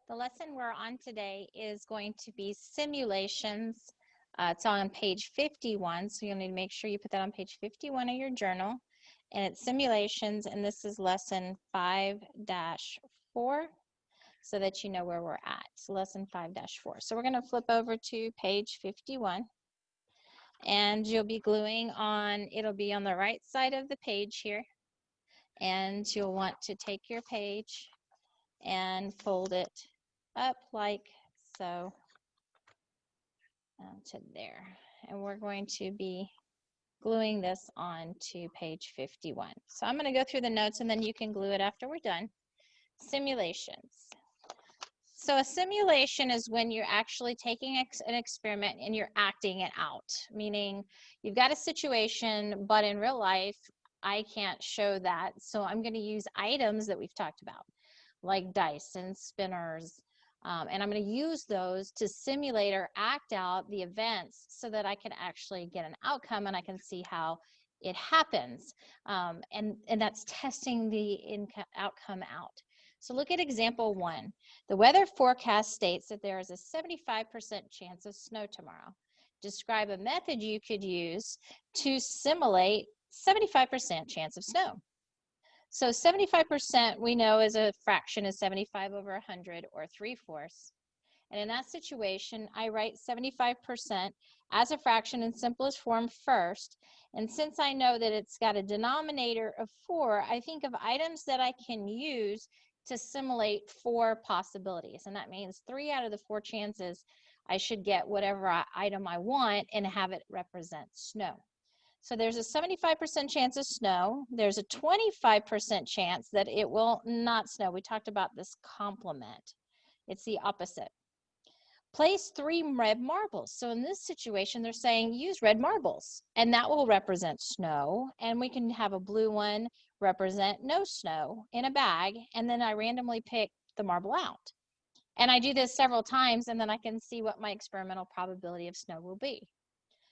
The lesson we're on today is going to be simulations. It's on page 51, so you'll need to make sure you put that on page 51 of your journal. And it's simulations, and this is lesson 5-4, so that you know where we're at. So lesson 5-4. So we're going to flip over to page 51, and you'll be gluing on, it'll be on the right side of the page here, and you'll want to take your page and fold it up like so to there, and we're going to be gluing this on to page 51. So I'm going to go through the notes and then you can glue it after we're done. Simulations. So a simulation is when you're actually taking an experiment and you're acting it out, meaning you've got a situation, but in real life I can't show that, so I'm going to use items that we've talked about, like dice and spinners, and I'm going to use those to simulate or act out the events so that I can actually get an outcome and I can see how it happens, and that's testing the outcome out. So look at example 1. The weather forecast states that there is a 75% chance of snow tomorrow. Describe a method you could use to simulate 75% chance of snow. So 75% we know is a fraction of 75 over 100, or 3/4. And in that situation, I write 75% as a fraction in simplest form first. And since I know that it's got a denominator of 4, I think of items that I can use to simulate 4 possibilities. And that means 3 out of the 4 chances I should get whatever item I want and have it represent snow. So there's a 75% chance of snow. There's a 25% chance that it will not snow. We talked about this complement. It's the opposite. Place 3 red marbles. So in this situation, they're saying use red marbles, and that will represent snow. And we can have a blue one represent no snow in a bag, and then I randomly pick the marble out. And I do this several times, and then I can see what my experimental probability of snow will be.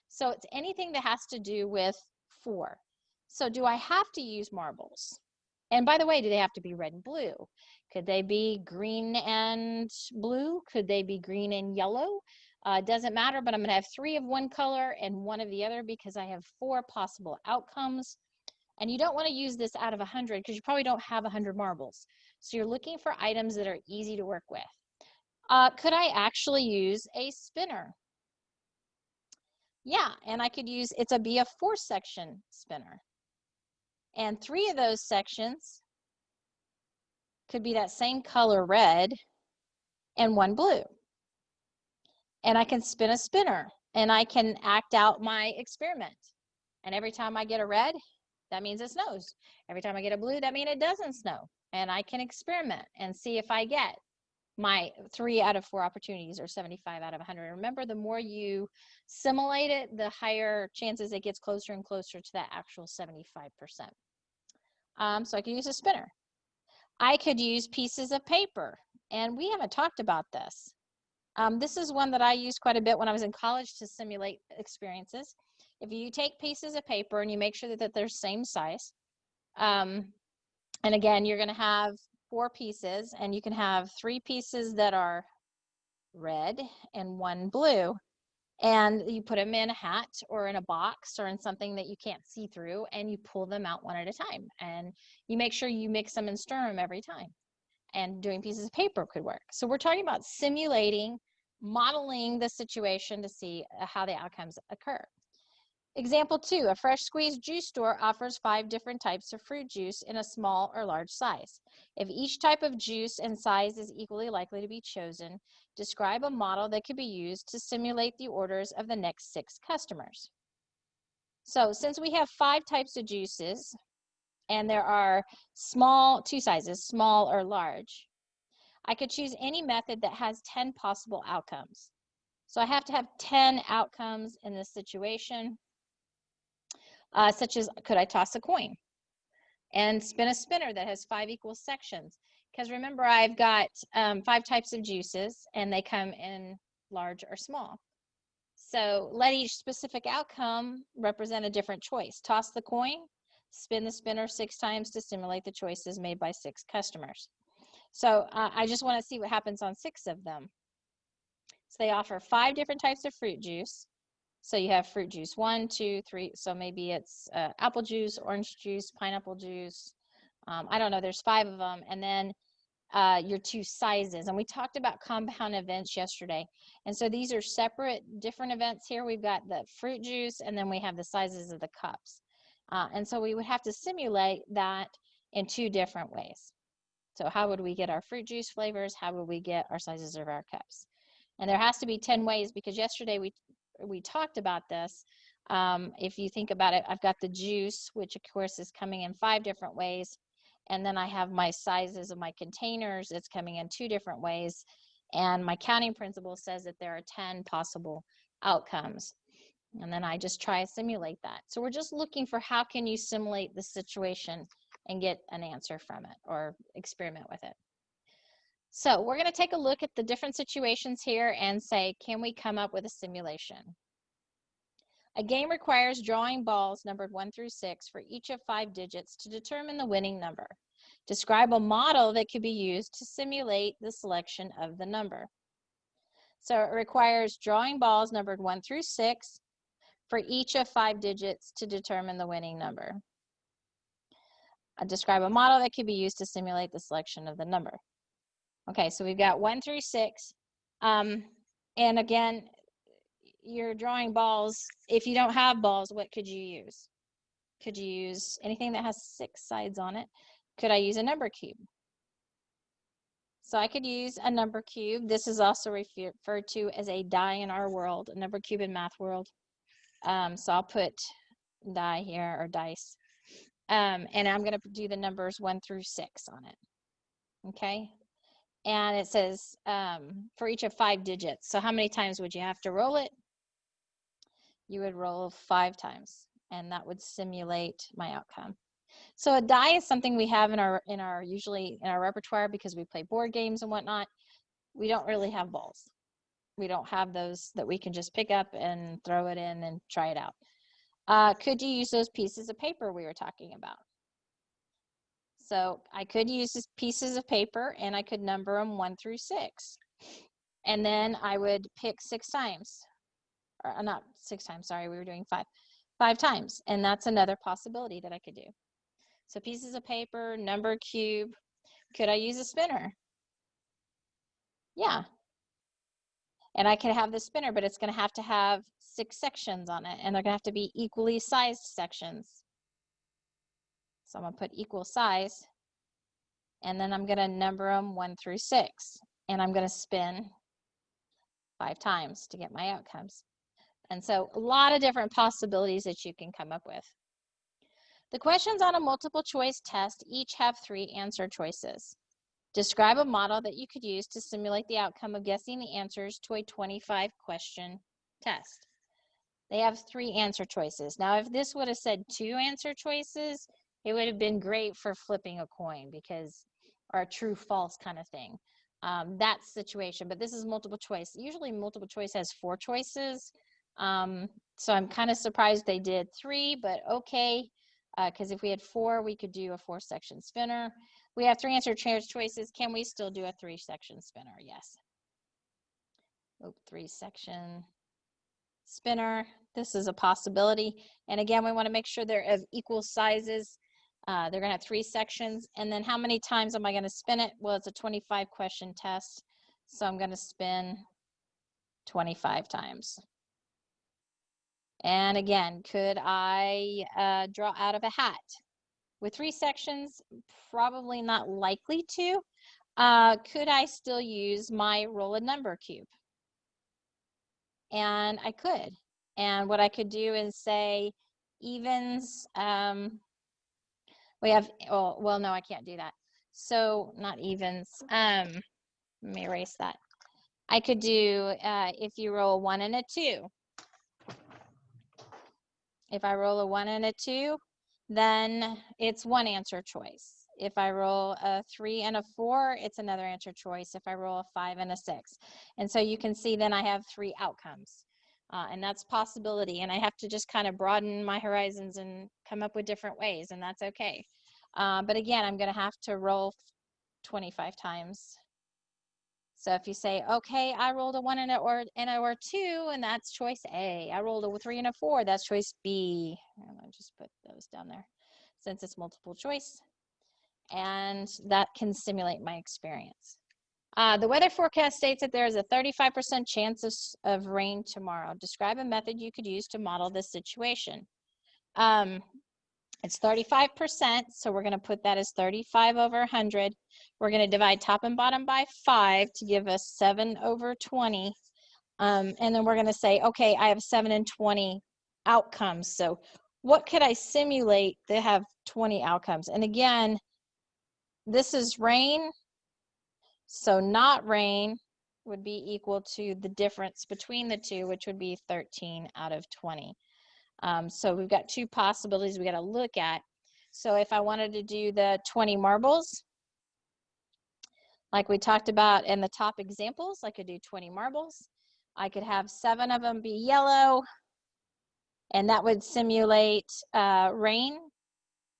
So it's anything that has to do with 4. So do I have to use marbles? And by the way, do they have to be red and blue? Could they be green and blue? Could they be green and yellow? Doesn't matter, but I'm going to have 3 of one color and 1 of the other because I have 4 possible outcomes. And you don't want to use this out of 100 because you probably don't have 100 marbles. So you're looking for items that are easy to work with. Could I actually use a spinner? Yeah, and I could use, it's be a 4-section spinner. And 3 of those sections could be that same color red and 1 blue. And I can spin a spinner and I can act out my experiment. And every time I get a red, that means it snows. Every time I get a blue, that means it doesn't snow. And I can experiment and see if I get my 3 out of 4 opportunities, or 75 out of 100. Remember, the more you simulate it, the higher chances it gets closer and closer to that actual 75%. So I could use a spinner. I could use pieces of paper, and we haven't talked about this. This is one that I used quite a bit when I was in college to simulate experiences. If you take pieces of paper and you make sure that they're same size, and again, you're going to have 4 pieces, and you can have 3 pieces that are red and 1 blue, and you put them in a hat or in a box or in something that you can't see through, and you pull them out one at a time, and you make sure you mix them and stir them every time. And doing pieces of paper could work. So we're talking about simulating, modeling the situation to see how the outcomes occur. Example 2, a fresh squeezed juice store offers 5 different types of fruit juice in a small or large size. If each type of juice and size is equally likely to be chosen, describe a model that could be used to simulate the orders of the next 6 customers. So since we have 5 types of juices, and there are 2 sizes, small or large, I could choose any method that has 10 possible outcomes. So I have to have 10 outcomes in this situation. Such as, could I toss a coin and spin a spinner that has 5 equal sections? Because remember, I've got 5 types of juices, and they come in large or small. So let each specific outcome represent a different choice. Toss the coin, spin the spinner 6 times to simulate the choices made by 6 customers. So I just want to see what happens on 6 of them. So they offer 5 different types of fruit juice. So you have fruit juice 1, 2, 3. So maybe it's apple juice, orange juice, pineapple juice. I don't know. There's 5 of them. And then your 2 sizes. And we talked about compound events yesterday. And so these are separate, different events here. We've got the fruit juice, and then we have the sizes of the cups. And so we would have to simulate that in 2 different ways. So how would we get our fruit juice flavors? How would we get our sizes of our cups? And there has to be 10 ways, because yesterday we talked about this. If you think about it, I've got the juice, which of course is coming in 5 different ways. And then I have my sizes of my containers. It's coming in 2 different ways. And my counting principle says that there are 10 possible outcomes. And then I just try to simulate that. So we're just looking for how can you simulate the situation and get an answer from it or experiment with it. So we're going to take a look at the different situations here and say, can we come up with a simulation? A game requires drawing balls numbered 1 through 6 for each of 5 digits to determine the winning number. Describe a model that could be used to simulate the selection of the number. So it requires drawing balls numbered 1 through 6 for each of 5 digits to determine the winning number. Describe a model that could be used to simulate the selection of the number. Okay, so we've got 1 through 6. And again, you're drawing balls. If you don't have balls, what could you use? Could you use anything that has 6 sides on it? Could I use a number cube? So I could use a number cube. This is also referred to as a die in our world, a number cube in math world. So I'll put die here, or dice. And I'm going to do the numbers 1 through 6 on it. Okay. And it says for each of 5 digits. So how many times would you have to roll it? You would roll 5 times, and that would simulate my outcome. So a die is something we have usually in our repertoire because we play board games and whatnot. We don't really have balls. We don't have those that we can just pick up and throw it in and try it out. Could you use those pieces of paper we were talking about? So I could use these pieces of paper, and I could number them 1 through 6. And then I would pick 6 times. Or not 6 times, sorry, we were doing 5. 5 times, and that's another possibility that I could do. So pieces of paper, number cube. Could I use a spinner? Yeah. And I could have the spinner, but it's going to have 6 sections on it, and they're going to have to be equally sized sections. So I'm going to put equal size, and then I'm going to number them 1 through 6, and I'm going to spin 5 times to get my outcomes. And so a lot of different possibilities that you can come up with. The questions on a multiple choice test each have 3 answer choices. Describe a model that you could use to simulate the outcome of guessing the answers to a 25 question test. They have 3 answer choices. Now, if this would have said 2 answer choices, it would have been great for flipping a coin, because, or a true false kind of thing. That situation, but this is multiple choice. Usually multiple choice has 4 choices. So I'm kind of surprised they did 3, but okay. Because if we had 4, we could do a 4-section spinner. We have 3 answer choices. Can we still do a 3-section spinner? Yes. 3-section spinner. This is a possibility. And again, we want to make sure they're of equal sizes. They're going to have 3 sections. And then how many times am I going to spin it? Well, it's a 25 question test. So I'm going to spin 25 times. And again, could I draw out of a hat? With 3 sections, probably not likely to. Could I still use my roll a number cube? And I could. And what I could do is say evens. We have, oh, well, no, I can't do that. So not evens. Let me erase that. I could do, if you roll a 1 and a 2. If I roll a 1 and a 2, then it's 1 answer choice. If I roll a 3 and a 4, it's another answer choice. If I roll a 5 and a 6. And so you can see then I have 3 outcomes. And that's possibility. And I have to just kind of broaden my horizons and come up with different ways, and that's okay. But again, I'm going to have to roll 25 times. So if you say, okay, I rolled a 1 and a 2, and that's choice A. I rolled a 3 and a 4, that's choice B. And I'll just put those down there since it's multiple choice. And that can simulate my experience. The weather forecast states that there is a 35% chance of rain tomorrow. Describe a method you could use to model this situation. It's 35%, so we're going to put that as 35 over 100. We're going to divide top and bottom by 5 to give us 7 over 20. And then we're going to say, okay, I have 7 and 20 outcomes. So what could I simulate that have 20 outcomes? And again, this is rain. So not rain would be equal to the difference between the two, which would be 13 out of 20. So we've got two possibilities we got to look at. So if I wanted to do the 20 marbles, like we talked about in the top examples, I could do 20 marbles. I could have 7 of them be yellow, and that would simulate rain.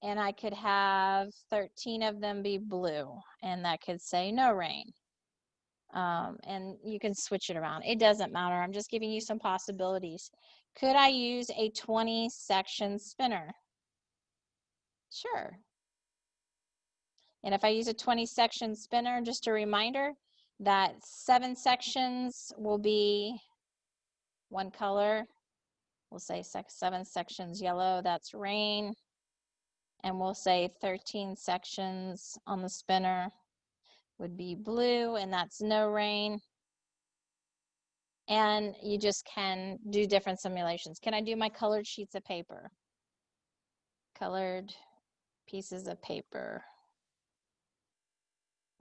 And I could have 13 of them be blue, and that could say no rain. And you can switch it around. It doesn't matter. I'm just giving you some possibilities. Could I use a 20 section spinner? Sure. And if I use a 20 section spinner, just a reminder that 7 sections will be one color. We'll say 7 sections yellow, that's rain. And we'll say 13 sections on the spinner would be blue, and that's no rain. And you just can do different simulations. Can I do my colored sheets of paper? Colored pieces of paper.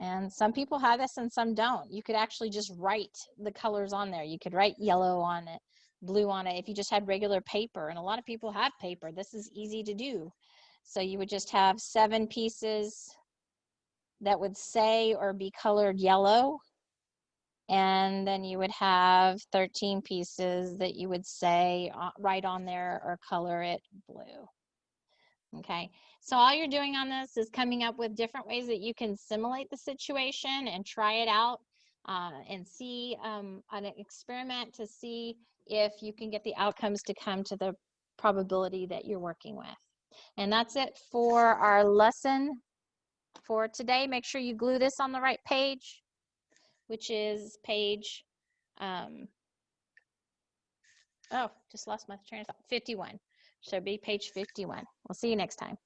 And some people have this and some don't. You could actually just write the colors on there. You could write yellow on it, blue on it, if you just had regular paper. And a lot of people have paper. This is easy to do. So you would just have 7 pieces that would say or be colored yellow. And then you would have 13 pieces that you would say write on there or color it blue. Okay, so all you're doing on this is coming up with different ways that you can simulate the situation and try it out and see an experiment to see if you can get the outcomes to come to the probability that you're working with. And that's it for our lesson for today. Make sure you glue this on the right page, which is page, just lost my train of thought, 51. So be page 51. We'll see you next time.